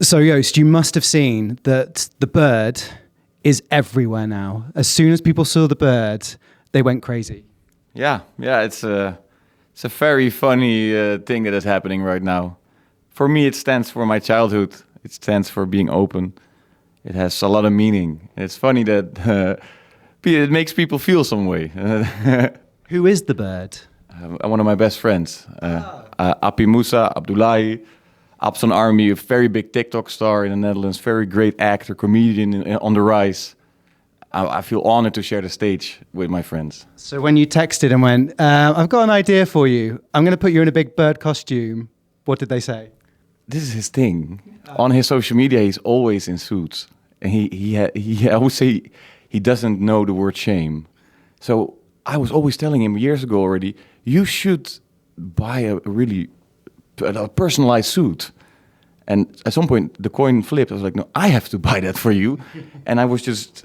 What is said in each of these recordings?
So Joost, you must have seen that the bird is everywhere now. As soon as people saw the bird, they went crazy. Yeah, it's a very funny thing that is happening right now. For me, it stands for my childhood. It stands for being open. It has a lot of meaning. It's funny that it makes people feel some way. Who is the bird? One of my best friends, Appie Moussa Abdullahi. Abson Army, a very big TikTok star in the Netherlands, very great actor, comedian on the rise. I feel honored to share the stage with my friends. So when you texted and went, I've got an idea for you. I'm going to put you in a big bird costume. What did they say? This is his thing. On his social media, he's always in suits. And I would say he doesn't know the word shame. So I was always telling him years ago already, you should buy a personalized suit. And at some point, the coin flipped. I was like, no, I have to buy that for you. And I was just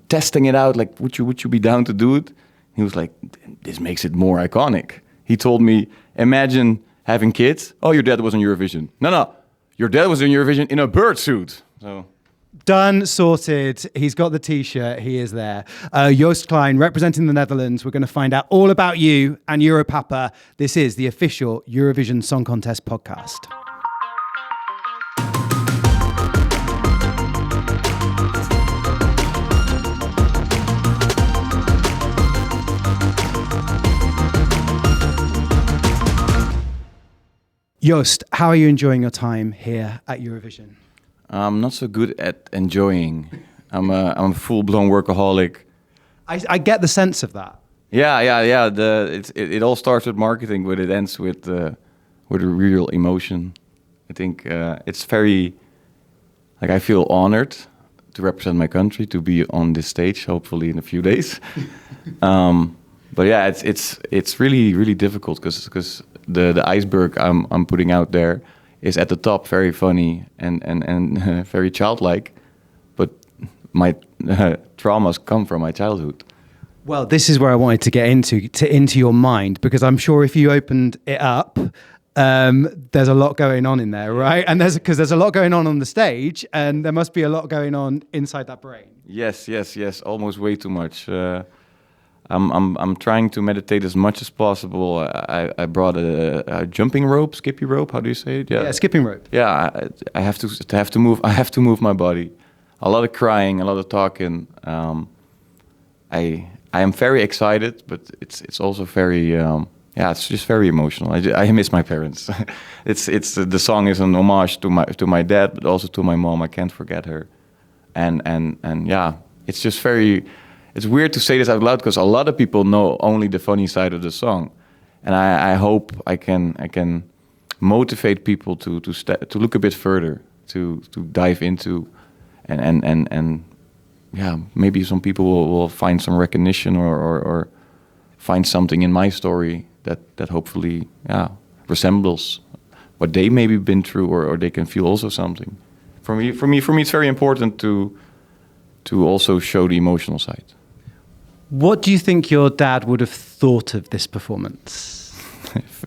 testing it out, like, would you be down to do it? He was like, this makes it more iconic. He told me, imagine having kids. Oh, your dad was in Eurovision. No, your dad was in Eurovision in a bird suit. So done, sorted. He's got the T-shirt. He is there. Joost Klein, representing the Netherlands. We're going to find out all about you and Europapa. This is the official Eurovision Song Contest podcast. Joost, how are you enjoying your time here at Eurovision? I'm not so good at enjoying. I'm a full-blown workaholic. I get the sense of that. Yeah. It all starts with marketing, but it ends with a real emotion. I think it's very, like, I feel honored to represent my country, to be on this stage, hopefully in a few days. But yeah, it's really, really difficult because the iceberg I'm putting out there is at the top very funny and very childlike, but my traumas come from my childhood. Well, this is where I wanted to get into your mind, because I'm sure if you opened it up, there's a lot going on in there, right? And there's a lot going on the stage, and there must be a lot going on inside that brain. Yes, almost way too much. I'm trying to meditate as much as possible. I brought a jumping rope, skippy rope. How do you say it? Yeah, skipping rope. Yeah, I have to move. I have to move my body. A lot of crying, a lot of talking. I am very excited, but it's also very it's just very emotional. I miss my parents. The song is an homage to my dad, but also to my mom. I can't forget her, and yeah, it's just very. It's weird to say this out loud because a lot of people know only the funny side of the song, and I hope I can motivate people to look a bit further, to dive into, and yeah, maybe some people will find some recognition or find something in my story that hopefully resembles what they maybe been through, or they can feel also something. For me, it's very important to also show the emotional side. What do you think your dad would have thought of this performance?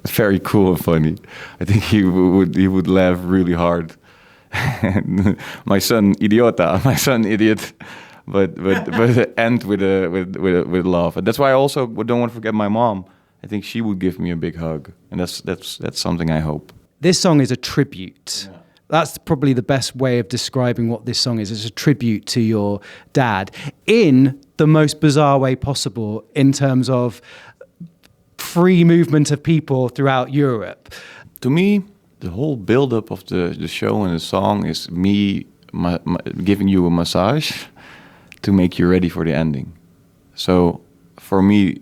Very cool and funny. I think he would laugh really hard. My son idiot, but end with love. And that's why I also don't want to forget my mom. I think she would give me a big hug, and that's something I hope. This song is a tribute. Yeah. That's probably the best way of describing what this song is. It's a tribute to your dad in the most bizarre way possible, in terms of free movement of people throughout Europe. To me, the whole build-up of the show and the song is me giving you a massage to make you ready for the ending. So for me,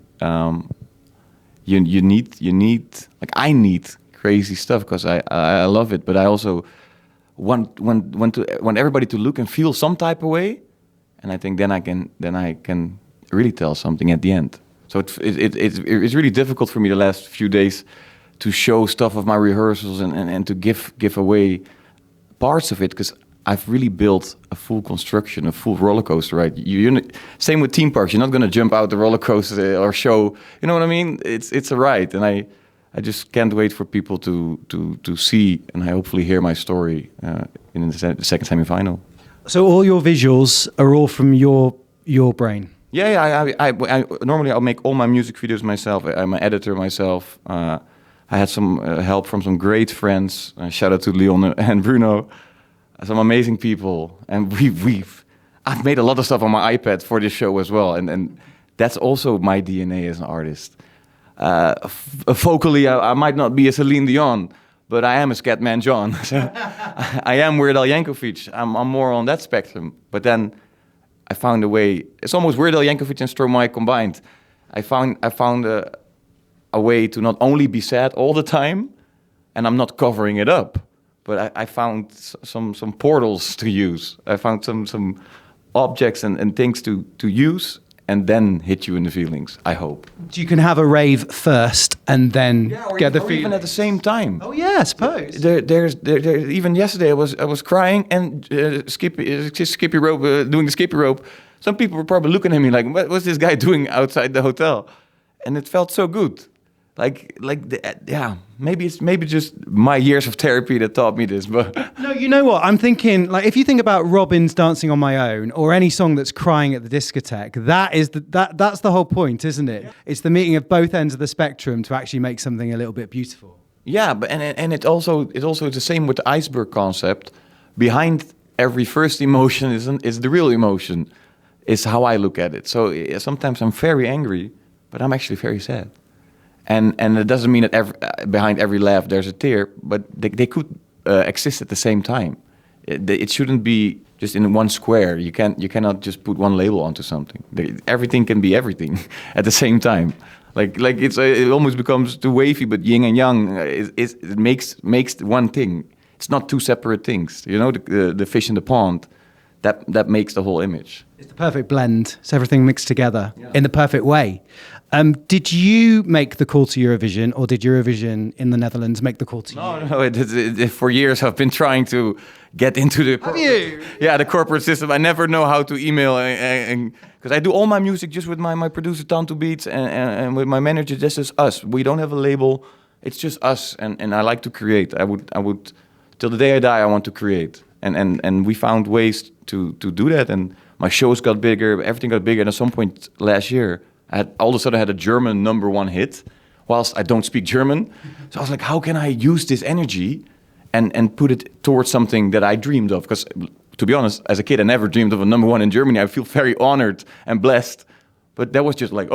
you need like, I need crazy stuff because I love it, but I also want everybody to look and feel some type of way, and I think then I can really tell something at the end. So it's really difficult for me the last few days to show stuff of my rehearsals and to give away parts of it, because I've really built a full construction, a full roller coaster, right? Same with theme parks. You're not going to jump out the roller coaster or show. You know what I mean? It's a ride, and I just can't wait for people to see and hopefully hear my story in the second semi-final. So all your visuals are all from your brain? Yeah. I normally I'll make all my music videos myself. I'm an editor myself. I had some help from some great friends. Shout out to Leon and Bruno, some amazing people. And I've made a lot of stuff on my iPad for this show as well. And that's also my DNA as an artist. Vocally, I might not be a Celine Dion, but I am a Scatman John. I am Weird Al Yankovic. I'm more on that spectrum. But then I found a way. It's almost Weird Al Yankovic and Stromae combined. I found a way to not only be sad all the time, and I'm not covering it up, but I found some portals to use. I found some objects and things to use, and then hit you in the feelings, I hope. You can have a rave first and then get the feeling. Even at the same time. Oh yeah, I suppose. There's even yesterday I was crying and skippy rope, doing the skippy rope. Some people were probably looking at me like, what's this guy doing outside the hotel? And it felt so good. Maybe just my years of therapy that taught me this, but no, you know what? I'm thinking, like, if you think about Robin's Dancing on My Own or any song that's crying at the discotheque, that's the whole point, isn't it? Yeah. It's the meeting of both ends of the spectrum to actually make something a little bit beautiful. Yeah, but and it also the same with the iceberg concept. Behind every first emotion is the real emotion, is how I look at it. So sometimes I'm very angry, but I'm actually very sad. And it doesn't mean that behind every laugh there's a tear, but they could exist at the same time. It shouldn't be just in one square. You cannot just put one label onto something. Everything can be everything at the same time. Like it almost becomes too wavy, but yin and yang it makes one thing. It's not two separate things. You know, the fish in the pond. That makes the whole image. It's the perfect blend. It's everything mixed together in the perfect way. Did you make the call to Eurovision, or did Eurovision in the Netherlands make the call to you? No. For years I've been trying to get into the the corporate system. I never know how to email, because I do all my music just with my producer Tanto Beats and with my manager. This is us. We don't have a label. It's just us, and I like to create. I would till the day I die. I want to create, and we found ways to do that. And my shows got bigger. Everything got bigger. And at some point last year, all of a sudden I had a German #1 hit, whilst I don't speak German. So I was like, how can I use this energy and put it towards something that I dreamed of? Because to be honest, as a kid, I never dreamed of a #1 in Germany. I feel very honored and blessed. But that was just like,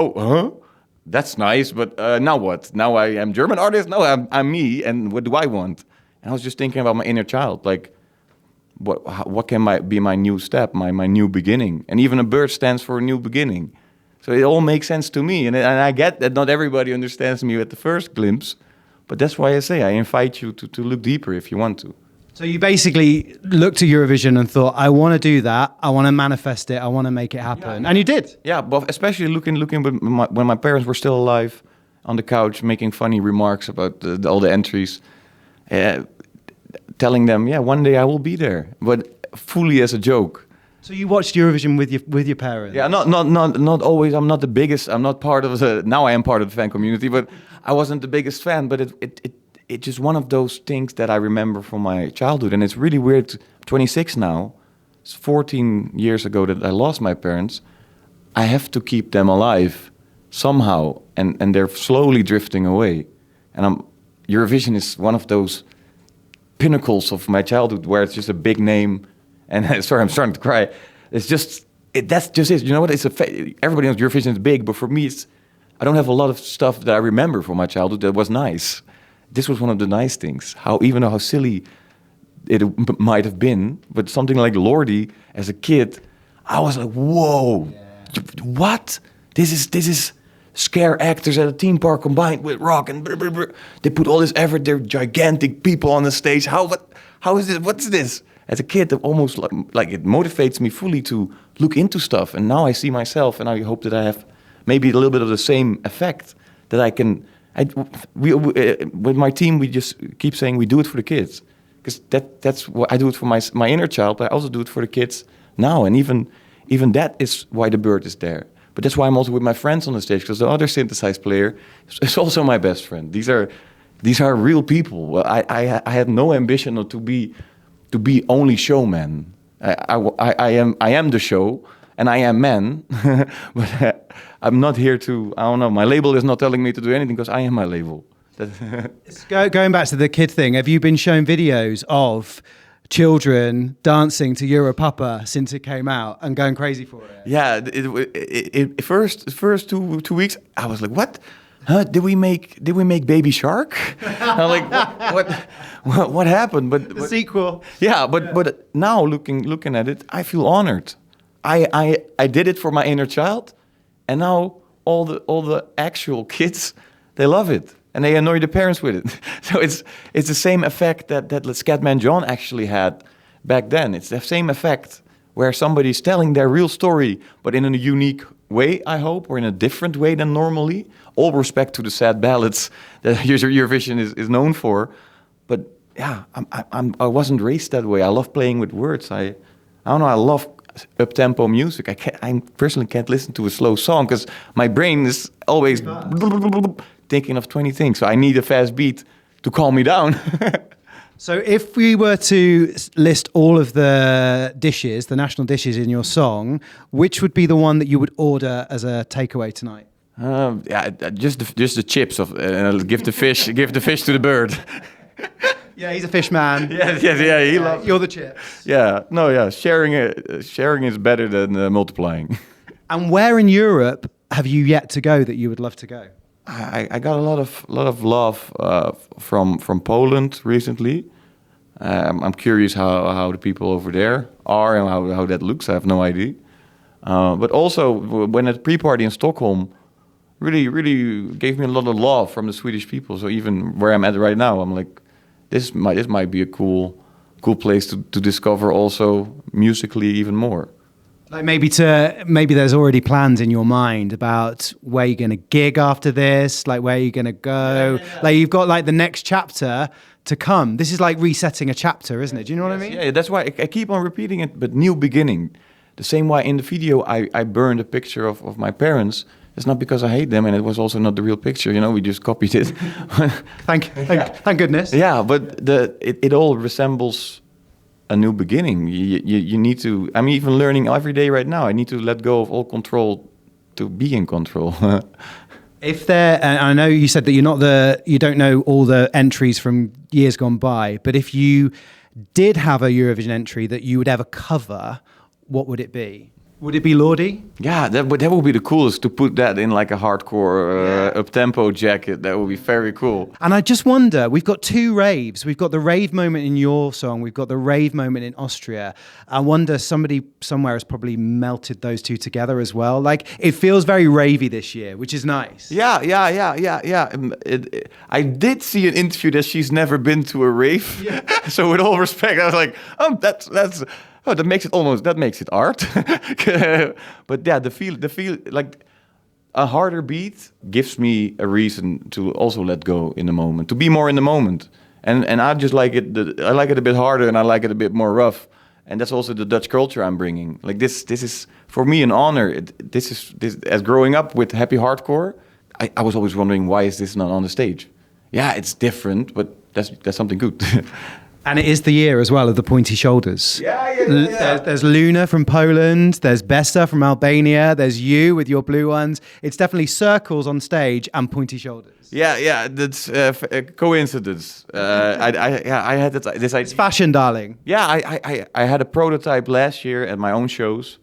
that's nice, but now what? Now I am German artist? No, I'm me, and what do I want? And I was just thinking about my inner child, like, what can be my new step, my new beginning? And even a bird stands for a new beginning. So it all makes sense to me. And I get that not everybody understands me at the first glimpse, but that's why I say I invite you to look deeper if you want to. So you basically looked at Eurovision and thought, I want to do that, I want to manifest it, I want to make it happen. Yeah. And you did. Yeah, but especially looking when my parents were still alive, on the couch, making funny remarks about all the entries, telling them, one day I will be there, but fully as a joke. So you watched Eurovision with your parents? Yeah, not always. I'm not the biggest. I'm not part of the. Now I am part of the fan community, but I wasn't the biggest fan. But it's just one of those things that I remember from my childhood, and it's really weird. 26 now. It's 14 years ago that I lost my parents. I have to keep them alive somehow, and they're slowly drifting away. And Eurovision is one of those pinnacles of my childhood where it's just a big name. And sorry, I'm starting to cry. It's just that's just it. You know what? Everybody knows Eurovision is big, but for me, I don't have a lot of stuff that I remember from my childhood that was nice. This was one of the nice things. Even though how silly it might have been, but something like Lordi as a kid, I was like, whoa, what? This is scare actors at a theme park combined with rock and blah, blah, blah. They put all this effort. They're gigantic people on the stage. How is this? What's this? As a kid, it almost like it motivates me fully to look into stuff. And now I see myself, and I hope that I have maybe a little bit of the same effect that I can. With my team, we just keep saying we do it for the kids, because that's what I do it for my inner child. But I also do it for the kids now, and even that is why the bird is there. But that's why I'm also with my friends on the stage, because the other synthesized player is also my best friend. These are real people. Well, I had no ambition to be only showman. I am the show, and I am man. But I'm not here to. I don't know. My label is not telling me to do anything because I am my label. Going back to the kid thing, have you been shown videos of children dancing to Europapa since it came out and going crazy for it? Yeah, first two weeks I was like, what? Huh? Did we make Baby Shark? I'm like, what happened? But the sequel. Yeah, but now looking at it, I feel honored. I did it for my inner child, and now all the actual kids, they love it. And they annoy the parents with it. So it's the same effect that Scatman John actually had back then. It's the same effect where somebody's telling their real story, but in a unique way, I hope, or in a different way than normally. All respect to the sad ballads that Eurovision is known for. But yeah, I wasn't raised that way. I love playing with words. I don't know, I love up-tempo music. I personally can't listen to a slow song because my brain is always thinking of 20 things. So I need a fast beat to calm me down. So if we were to list all of the dishes, the national dishes in your song, which would be the one that you would order as a takeaway tonight? Yeah, just the chips give the fish to the bird. Yeah, he's a fish man. Yeah. He loves. You're the chips. Yeah, no, yeah. Sharing is better than multiplying. And where in Europe have you yet to go that you would love to go? I got a lot of love from Poland recently. I'm curious how the people over there are and how that looks. I have no idea. But also when at the pre-party in Stockholm, really gave me a lot of love from the Swedish people. So even where I'm at right now, I'm like, this might be a cool place to discover also musically even more. Like maybe there's already plans in your mind about where you're going to gig after this, like where you're going to go. Yeah. Like you've got like the next chapter to come. This is like resetting a chapter, isn't it? Do you know what I mean? Yeah, that's why I keep on repeating it, but new beginning. The same way in the video I burned a picture of my parents. It's not because I hate them, and it was also not the real picture. You know, we just copied it. Thank goodness. Yeah, but it all resembles a new beginning. You need to. I'm even learning every day right now. I need to let go of all control to be in control. And I know you said that you don't know all the entries from years gone by, but if you did have a Eurovision entry that you would ever cover, what would it be? Would it be Lordi? Yeah, that would be the coolest, to put that in like a hardcore up-tempo jacket. That would be very cool. And I just wonder, we've got two raves. We've got the rave moment in your song. We've got the rave moment in Austria. I wonder somebody somewhere has probably melted those two together as well. Like, it feels very ravey this year, which is nice. Yeah. I did see an interview that she's never been to a rave. Yeah. So with all respect, I was like, that's... Oh, that makes it art. But yeah, the feel like a harder beat gives me a reason to also let go in the moment, to be more in the moment. And I just like it. I like it a bit harder, and I like it a bit more rough. And that's also the Dutch culture I'm bringing. Like this is for me an honor. This as growing up with happy hardcore, I was always wondering, why is this not on the stage? Yeah, it's different, but that's something good. And it is the year as well of the pointy shoulders. Yeah. There's Luna from Poland, there's Bessa from Albania, there's you with your blue ones. It's definitely circles on stage and pointy shoulders. Yeah, that's a coincidence. I had this idea. It's fashion, darling. Yeah, I had a prototype last year at my own shows,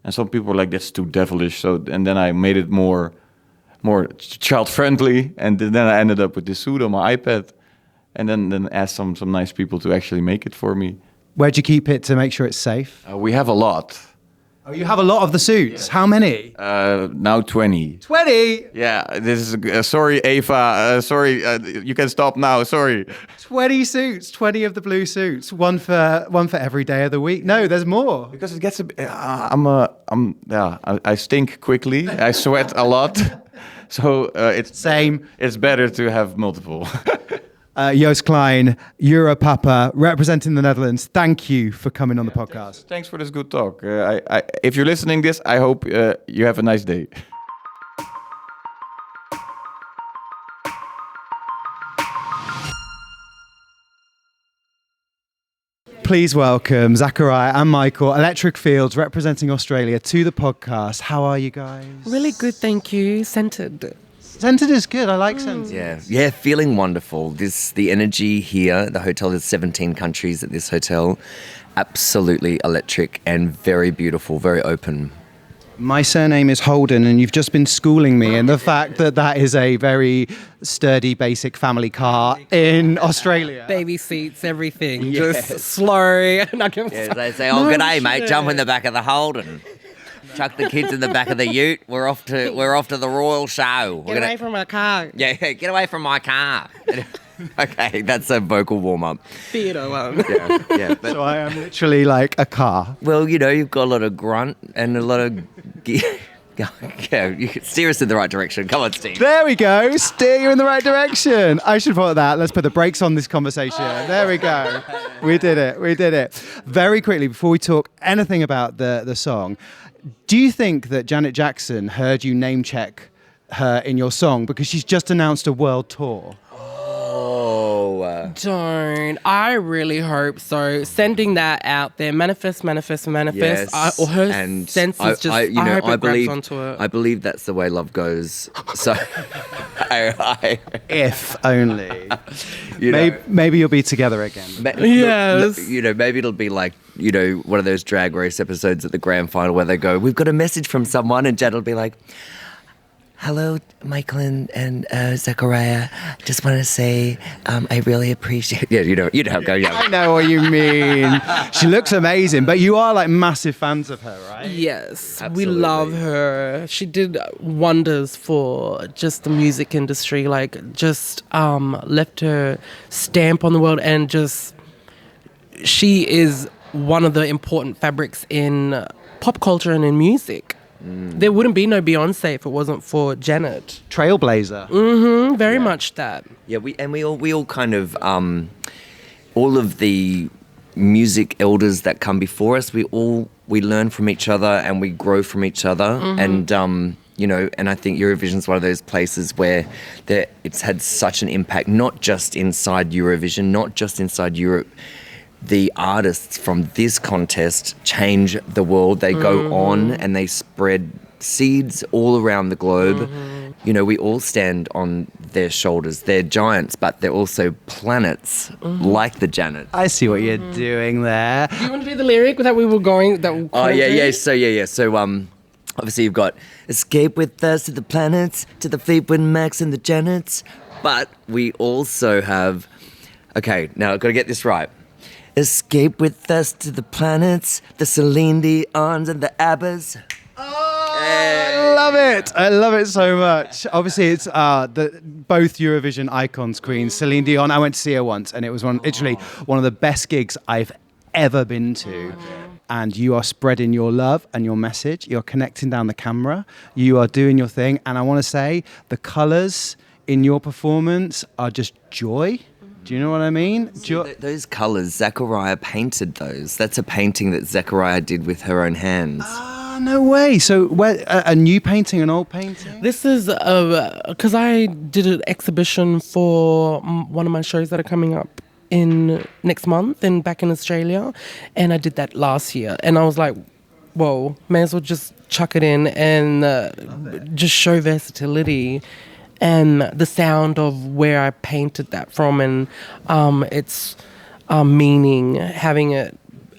and some people were like, that's too devilish. And then I made it more child-friendly, and then I ended up with this suit on my iPad. And then ask some nice people to actually make it for me. Where'd you keep it to make sure it's safe? We have a lot. Oh, you have a lot of the suits. Yeah. How many? Now 20. 20? Yeah, this is... sorry, Eva. Sorry, you can stop now. Sorry. 20 suits. 20 of the blue suits. One for every day of the week. No, there's more. Because it gets I stink quickly. I sweat a lot. So it's... Same. It's better to have multiple. Joost Klein, Europapa, representing the Netherlands. Thank you for coming on the podcast. Thanks for this good talk. If you're listening this, I hope you have a nice day. Please welcome Zaachariaha and Michael, Electric Fields, representing Australia, to the podcast. How are you guys? Really good, thank you. Centered. Centered is good. I like centered. Yeah, feeling wonderful. The energy here, the hotel, there's 17 countries at this hotel. Absolutely electric and very beautiful, very open. My surname is Holden, and you've just been schooling me in the fact that that is a very sturdy, basic family car in Australia. Baby seats, everything. Yes. Just slow. They say, "Oh, good day, mate. Jump in the back of the Holden. Chuck the kids in the back of the Ute. We're off to the Royal Show. Get away from my car. Yeah, get away from my car." Okay, that's a vocal warm-up. Theatre one. Yeah. But, So I am literally like a car. well, you've got a lot of grunt and a lot of... Yeah, you can steer us in the right direction. Come on, Steve. There we go. Steer you in the right direction. I should put that. Let's put the brakes on this conversation. There we go. We did it. Very quickly, before we talk anything about the song, do you think that Janet Jackson heard you name check her in your song because she's just announced a world tour? Don't. I really hope so. Sending that out there. Manifest. Yes. Or her and senses just... I hope it grabs onto it. I believe that's the way love goes. So, If only. know. Maybe you'll be together again. Yes. Maybe it'll be like, one of those drag race episodes at the grand final where they go, "We've got a message from someone," and Jed will be like, "Hello, Michael and Zaachariaha. Just want to say I really appreciate..." Yeah, you know how it goes. I know what you mean. She looks amazing, but you are like massive fans of her, right? Yes, Absolutely. we love her. She did wonders for just the music industry, just left her stamp on the world, and just she is one of the important fabrics in pop culture and in music. There wouldn't be no Beyonce if it wasn't for Janet. Trailblazer. Very much that. Yeah, we all kind of all of the music elders that come before us, we learn from each other and we grow from each other. And and I think Eurovision is one of those places where it's had such an impact, not just inside Eurovision, not just inside Europe. The artists from this contest change the world. They go on and they spread seeds all around the globe. We all stand on their shoulders. They're giants, but they're also planets, like the Janet. I see what you're doing there. Do you want to do the lyric that we were going? Oh yeah. So obviously you've got "Escape with us to the planets, to the Fleetwood Macs and the Janets," but we also have. Okay, now I've got to get this right. "Escape with us to the planets, the Celine Dion's and the Abbas." I love it so much. Obviously, it's both Eurovision icons, queens. Celine Dion, I went to see her once, and it was literally one of the best gigs I've ever been to. And you are spreading your love and your message. You're connecting down the camera. You are doing your thing. And I want to say, the colours in your performance are just joy. Do you know what I mean? Those colours, Zaachariaha painted those. That's a painting that Zaachariaha did with her own hands. No way. So a new painting, an old painting? This is because I did an exhibition for one of my shows that are coming up in next month back in Australia, and I did that last year, and I was like, whoa, may as well just chuck it in and just show versatility and the sound of where I painted that from, and its meaning, having it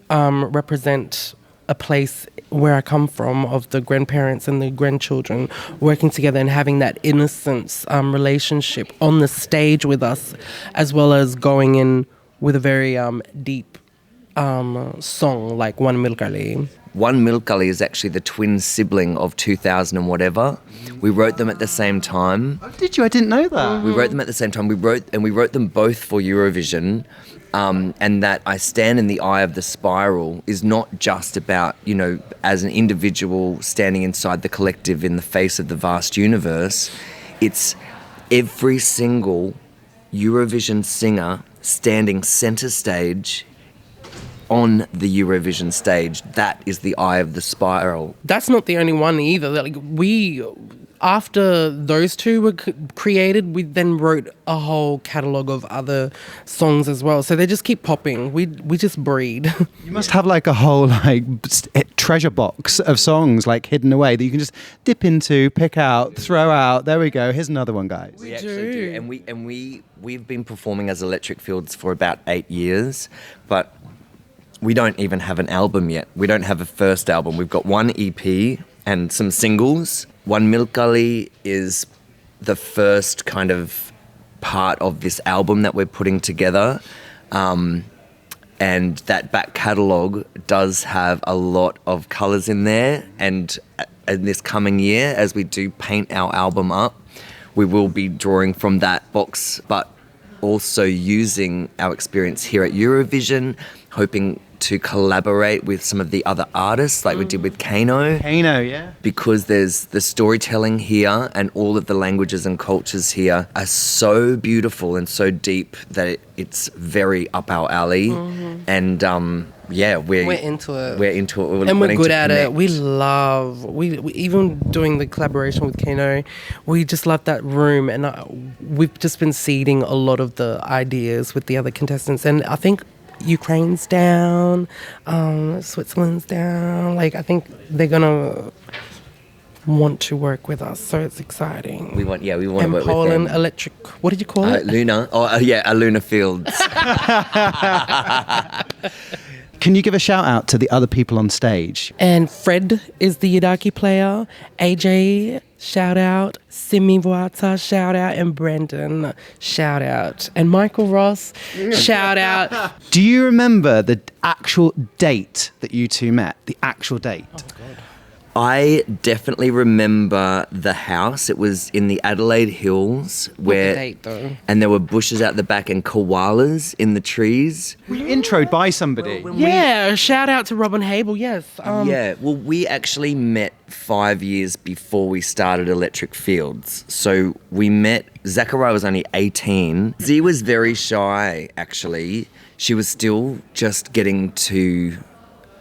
represent a place where I come from, of the grandparents and the grandchildren working together and having that innocence relationship on the stage with us, as well as going in with a very deep song like One Milkali. One Milkali is actually the twin sibling of 2000 and whatever. We wrote them at the same time. Oh, did you? I didn't know that. We wrote them at the same time. We wrote them both for Eurovision. And that I Stand in the Eye of the Spiral is not just about, as an individual standing inside the collective in the face of the vast universe. It's every single Eurovision singer standing center stage on the Eurovision stage. That is the eye of the spiral. That's not the only one either. Like after those two were created, we then wrote a whole catalogue of other songs as well. So they just keep popping. We just breed. You must have like a whole like treasure box of songs like hidden away that you can just dip into, pick out, throw out. There we go. Here's another one, guys. We actually do. And we've been performing as Electric Fields for about 8 years, but we don't even have an album yet. We don't have a first album. We've got one EP and some singles. One Milkali is the first kind of part of this album that we're putting together. And that back catalogue does have a lot of colours in there. And in this coming year, as we do paint our album up, we will be drawing from that box, but also using our experience here at Eurovision, hoping to collaborate with some of the other artists like we did with Kano. Kano, yeah. Because there's the storytelling here and all of the languages and cultures here are so beautiful and so deep that it's very up our alley. And we're into it. We're into it. And we're good at it. We even doing the collaboration with Kano, we just love that room, and we've just been seeding a lot of the ideas with the other contestants, and I think Ukraine's down, Switzerland's down. Like, I think they're gonna want to work with us, so it's exciting. We want to work Poland, with them. Poland, Electric. What did you call it? Luna. A Luna Fields. Can you give a shout out to the other people on stage? And Fred is the Yidaki player. AJ, shout out. Simi Vuata, shout out. And Brendan, shout out. And Michael Ross, shout out. Do you remember the actual date that you two met? The actual date? Oh, God. I definitely remember the house. It was in the Adelaide Hills where, the date, though? And there were bushes out the back and koalas in the trees. Were you introed by somebody? Shout out to Robin Hable, yes. We actually met 5 years before we started Electric Fields. So we met, Zaachariaha was only 18. Z was very shy, actually. She was still just getting to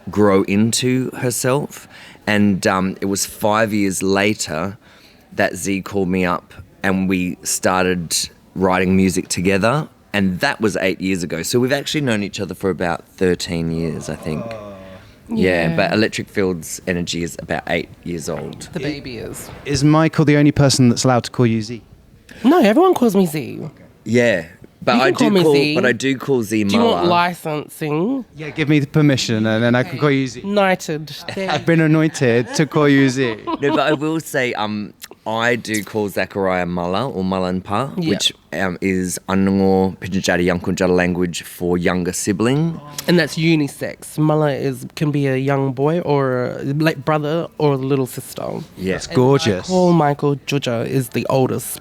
grow into herself. And it was 5 years later that Z called me up and we started writing music together. And that was 8 years ago. So we've actually known each other for about 13 years, I think. Yeah, but Electric Field's energy is about 8 years old. The baby is. Is Michael the only person that's allowed to call you Z? No, everyone calls me Z. Yeah. But I do call Z Mala. Do you want licensing? Yeah, give me the permission and then I can call you Z. Knighted. I've been anointed to call you Z. No, but I will say I do call Zaachariaha Mala or Malanpa, which is Anungo Pijajari Yankunjara language for younger sibling. And that's unisex. Mala can be a young boy or a late brother or a little sister. Yeah. It's gorgeous. I call Michael Juja is the oldest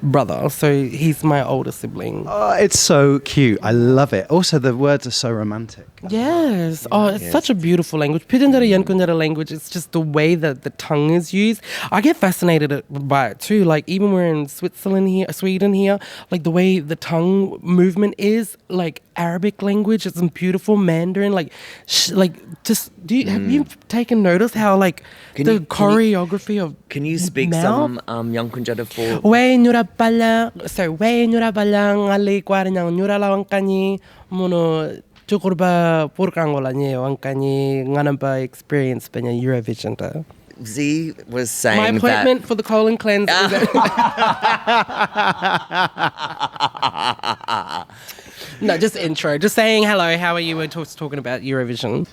brother, so he's my older sibling. Oh, it's so cute. I love it. Also, the words are so romantic. Yes. Oh, it's such a beautiful language. Pidindara Yankundara language, it's just the way that the tongue is used. I get fascinated by it too. Like, even we're in Sweden here, like the way the tongue movement is, like Arabic language, it's in beautiful Mandarin. Like, have you taken notice how, like, choreography of Can you speak mouth? some Yankunjara for... Way nyura pala, so way nyura pala ngali kwarnya nyura lawangkani mono cukurba purkangolanye wangkani nganamba experience penya Eurovision ta. Z was saying my appointment for the colon cleanse. No, just intro. Just saying hello. How are you? We're talking about Eurovision.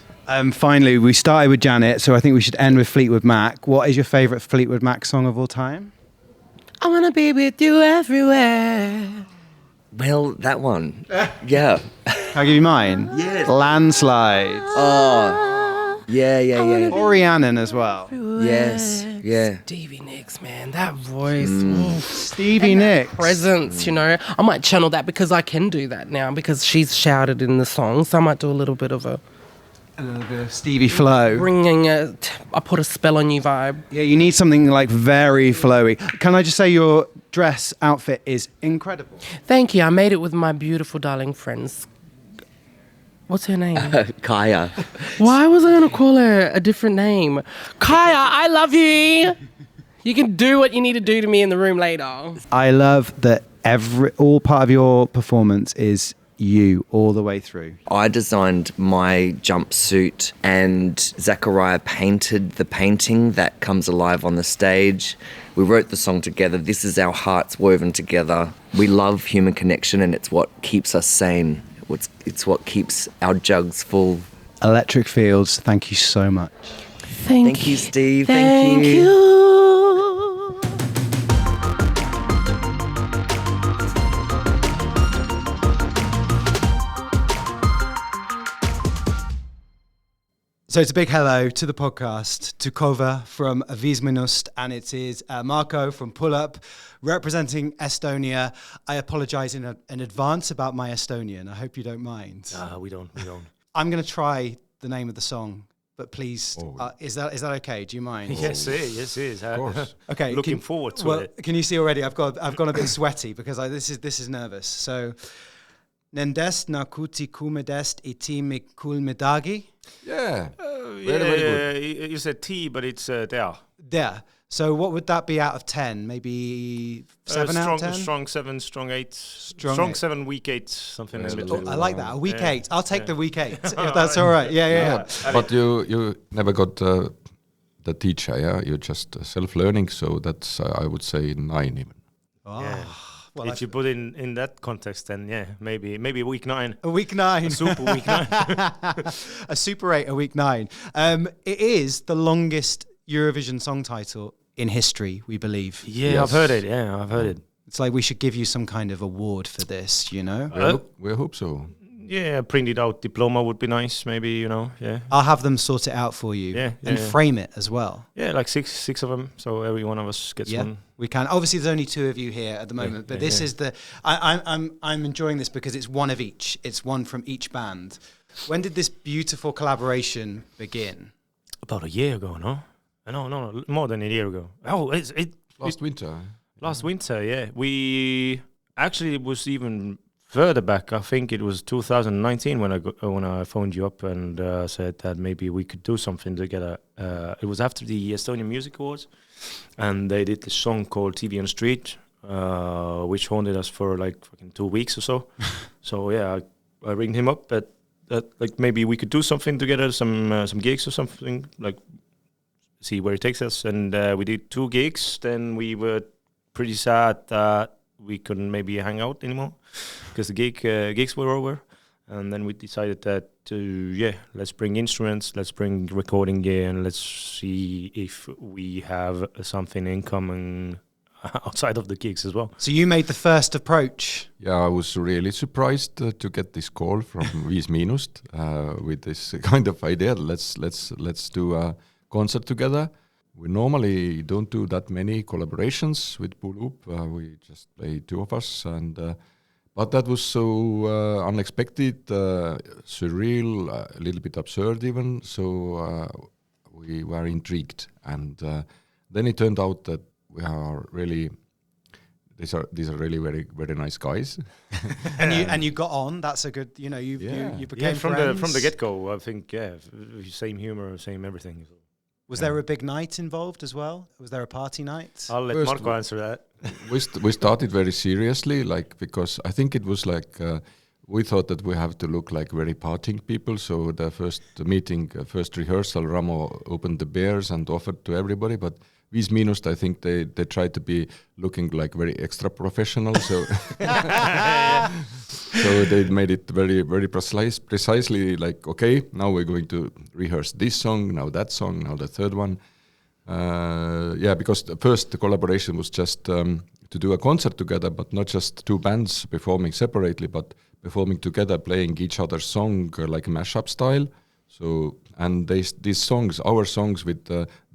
Finally, we started with Janet, so I think we should end with Fleetwood Mac. What is your favourite Fleetwood Mac song of all time? I wanna be with you everywhere. Well, that one. Yeah. Can I give you mine? Yes. Landslides. Oh. Yeah. Or Rhiannon as well. Yes. Yeah. Stevie Nicks, man, that voice. Oof. Stevie Nicks. Presence, you know. I might channel that because I can do that now because she's shouted in the song. So I might do a little bit of a... A little bit of Stevie flow. I put a spell on you vibe. Yeah, you need something like very flowy. Can I just say your dress outfit is incredible? Thank you. I made it with my beautiful darling friends. What's her name? Kaya. Why was I going to call her a different name? Kaya, I love you. You can do what you need to do to me in the room later. I love that all part of your performance is you all the way through. I designed my jumpsuit and Zaachariaha painted the painting that comes alive on the stage. We wrote the song together. This is our hearts woven together. We love human connection and it's what keeps us sane. It's what keeps our jugs full. Electric Fields, thank you so much. Thank you, Steve. Thank you. So it's a big hello to the podcast, to Kohver from 5MIINUST, and it is Marko from Puuluup representing Estonia. I apologize in advance about my Estonian. I hope you don't mind. We don't. I'm going to try the name of the song, but please, is that okay? Do you mind? Yes, it is. Of course. Okay. Looking forward to it. Can you see already? I've gone a bit sweaty because this is nervous. So, nendest, markootikumidest, küll, midagi. Yeah. Very good. You said T, but it's there. There. So what would that be out of 10? Maybe 7 out of 10? Strong 7, strong 8. Strong eight. 7, weak 8, something in between. I like that. A weak 8. I'll take the weak 8, if that's all right. Yeah. But you never got the teacher, yeah? You're just self-learning, so that's, I would say, 9 even. Oh. Yeah. Well, if you put in that context, then maybe a week 9. A week 9. A super week 9. A super 8, a week 9. It is the longest Eurovision song title in history, we believe. Yeah, Yes. I've heard it. Yeah, I've heard it. It's like we should give you some kind of award for this, you know? We hope so. Yeah, printed out diploma would be nice, maybe, yeah. I'll have them sort it out for you and frame it as well. Yeah, like six of them, so every one of us gets one. We can. Obviously, there's only 2 of you here at the moment, but this is the. I'm enjoying this because it's one of each. It's one from each band. When did this beautiful collaboration begin? About a year ago, no? No, more than a year ago. Oh, Last winter. Last winter, yeah. We actually, it was even further back. I think it was 2019 when I phoned you up and said that maybe we could do something together. It was after the Estonian Music Awards, and they did this song called TV on the Street, which haunted us for like fucking 2 weeks or so. So yeah, I ringed him up that like maybe we could do something together, some gigs or something, like see where it takes us. And we did 2 gigs. Then we were pretty sad that we couldn't maybe hang out anymore because the gigs were over. And then we decided that let's bring instruments, let's bring recording gear, and let's see if we have something in common outside of the gigs as well. So you made the first approach. Yeah, I was really surprised to get this call from 5MIINUST with this kind of idea. Let's do a concert together. We normally don't do that many collaborations with Puuluup. We just play 2 of us, but that was so unexpected, surreal, a little bit absurd even. So we were intrigued, and then it turned out that we are really. These are really very very nice guys. and you got on. That's a good. You became friends. From the get go. I think same humor, same everything. Was there a big night involved as well? Was there a party night? I'll let Marko answer that. We started very seriously, because I think it was we thought that we have to look like very partying people. So the first meeting, first rehearsal, Ramo opened the beers and offered to everybody. But 5MIINUST, I think they tried to be looking like very extra professional. So so they made it very very precisely. Like, okay, now we're going to rehearse this song, now that song, now the third one. Because the collaboration was just to do a concert together, but not just 2 bands performing separately, but performing together, playing each other's song like a mashup style. So, and these songs, our songs with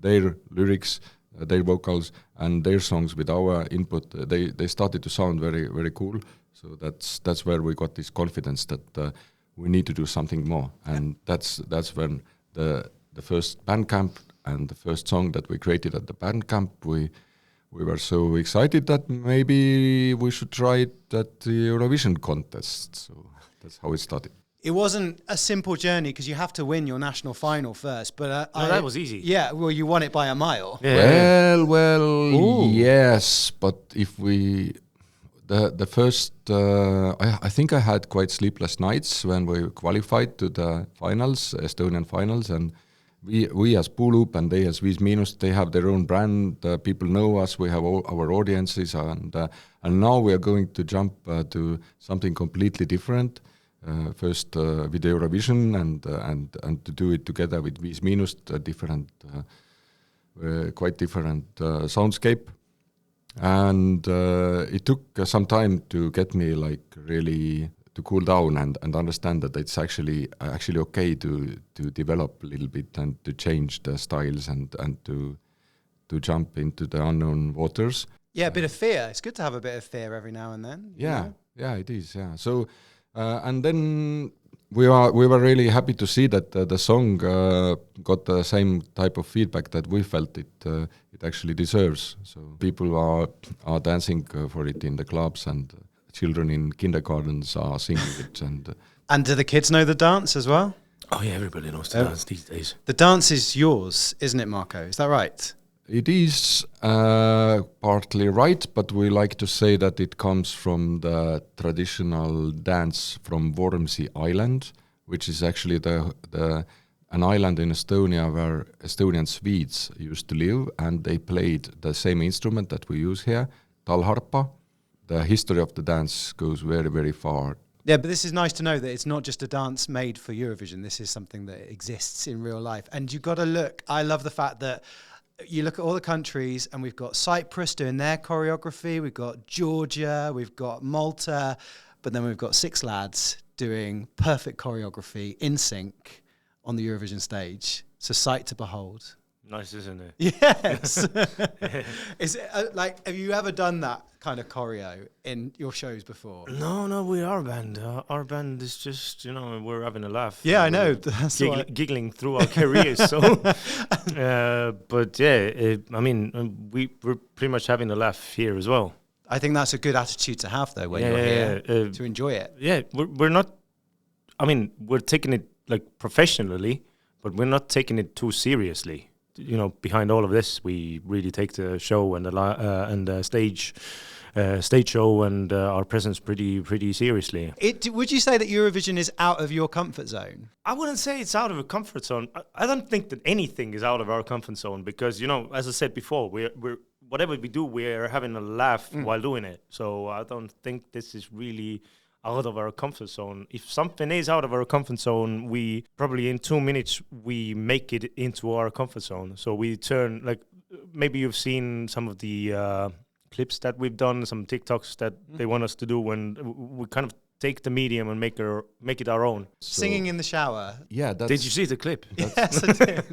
their lyrics, their vocals, and their songs with our input, they started to sound very very cool. So that's where we got this confidence that we need to do something more. And that's when the first band camp and the first song that we created at the band camp, we were so excited that maybe we should try it at the Eurovision contest. So that's how it started. It wasn't a simple journey because you have to win your national final first. But No, that was easy. Yeah, well, you won it by a mile. Yeah. Well, yes, but if we, the first, I think I had quite sleepless nights when we qualified to the finals, Estonian finals, and we as Puuluup and they as 5MIINUST, they have their own brand. People know us. We have all our audiences, and now we are going to jump to something completely different. First with Eurovision and to do it together with 5MIINUST, quite different soundscape, and it took some time to get me like really to cool down and understand that it's actually okay to develop a little bit and to change the styles and to jump into the unknown waters. Yeah, a bit of fear. It's good to have a bit of fear every now and then. Yeah, it is. Yeah, so. And then we were really happy to see that the song got the same type of feedback that we felt it actually deserves. So people are dancing for it in the clubs, and children in kindergartens are singing it. And do the kids know the dance as well? Oh yeah, everybody knows the dance these days. The dance is yours, isn't it, Marko? Is that right? It is partly right, but we like to say that it comes from the traditional dance from Vormsi Island, which is actually an island in Estonia where Estonian Swedes used to live, and they played the same instrument that we use here, talharpa. The history of the dance goes very, very far. Yeah, but this is nice to know that it's not just a dance made for Eurovision. This is something that exists in real life. And you've got to look, I love the fact that you look at all the countries and we've got Cyprus doing their choreography, we've got Georgia, we've got Malta, but then we've got 6 lads doing perfect choreography in sync on the Eurovision stage. It's a sight to behold. Nice, isn't it? Yes. Is it like, have you ever done that kind of choreo in your shows before? No, we are a band. Our band is just, we're having a laugh. Yeah, I know. That's giggling through our careers. So, but yeah, we're pretty much having a laugh here as well. I think that's a good attitude to have, though, when you're here, to enjoy it. Yeah, we're not. We're taking it like professionally, but we're not taking it too seriously. Behind all of this, we really take the show and the stage show and our presence pretty seriously. Would you say that Eurovision is out of your comfort zone? I wouldn't say it's out of a comfort zone. I don't think that anything is out of our comfort zone because, as I said before, we're whatever we do, we're having a laugh while doing it. So I don't think this is really out of our comfort zone. If something is out of our comfort zone, we probably in 2 minutes we make it into our comfort zone. So we turn, like, maybe you've seen some of the clips that we've done, some TikToks that they want us to do, when we kind of take the medium and make it our own. So singing in the shower. Yeah. Did you see the clip? Yes, I did.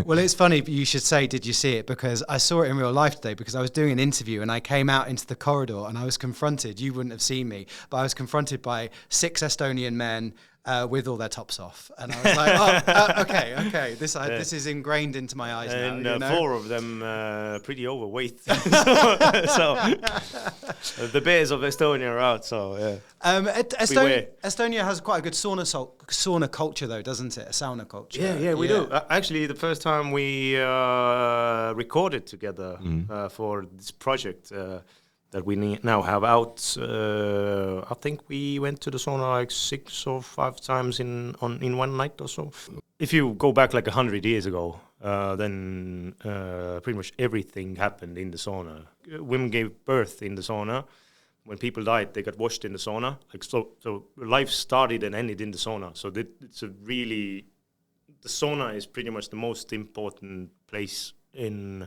Well, it's funny you should say, did you see it? Because I saw it in real life today, because I was doing an interview and I came out into the corridor and I was confronted, you wouldn't have seen me, but I was confronted by 6 Estonian men with all their tops off. And I was like, okay, this is ingrained into my eyes and now. And 4 of them pretty overweight. So the bears of Estonia are out, so yeah. Estonia has quite a good sauna culture, though, doesn't it? A sauna culture. Yeah, we do. Actually, the first time we recorded together for this project that we now have out, I think we went to the sauna like 6 or 5 times in one night or so. If you go back like 100 years ago, then pretty much everything happened in the sauna. Women gave birth in the sauna. When people died, they got washed in the sauna. Like so life started and ended in the sauna. So it's the sauna is pretty much the most important place in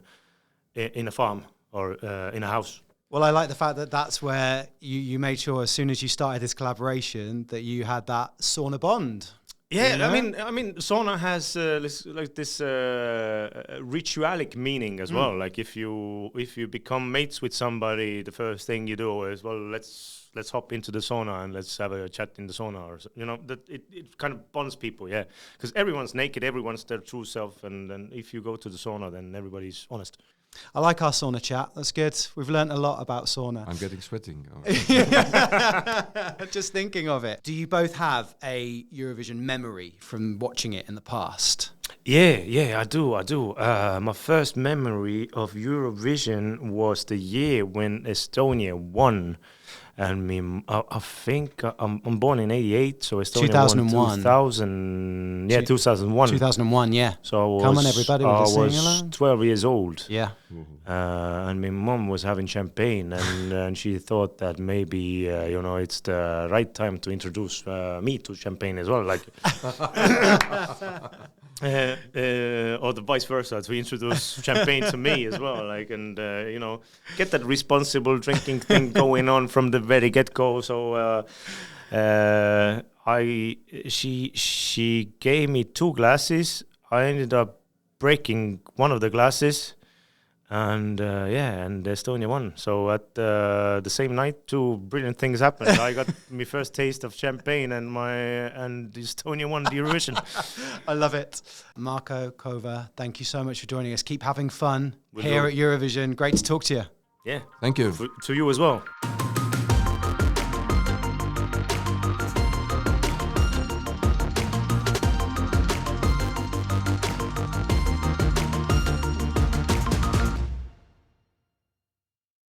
a farm or in a house. Well, I like the fact that that's where you made sure as soon as you started this collaboration that you had that sauna bond. Yeah, You know? I mean, sauna has this ritualic meaning as well. Like if you become mates with somebody, the first thing you do is, well, let's hop into the sauna and let's have a chat in the sauna, or that it kind of bonds people, yeah. Because everyone's naked, everyone's their true self, and then if you go to the sauna, then everybody's honest. I like our sauna chat. That's good. We've learnt a lot about sauna. I'm getting sweating. Just thinking of it. Do you both have a Eurovision memory from watching it in the past? Yeah, I do. My first memory of Eurovision was the year when Estonia won. And I think I'm born in '88, so Estonia 2001. won 2000. Yeah, 2001. 2001, yeah. So Come on, everybody, we're I just singing was along. 12 years old. Yeah. And my mom was having champagne, and she thought that maybe it's the right time to introduce me to champagne as well, like, or the vice versa, to introduce champagne to me as well, like, and get that responsible drinking thing going on from the very get-go. So she gave me 2 glasses. I ended up breaking one of the glasses. And and Estonia won. So at the same night, 2 brilliant things happened. I got my first taste of champagne, and Estonia won the Eurovision. I love it. Marko, Kohver, thank you so much for joining us. Keep having fun Will here do. at Eurovision. Great to talk to you. Yeah. Thank you. To you as well.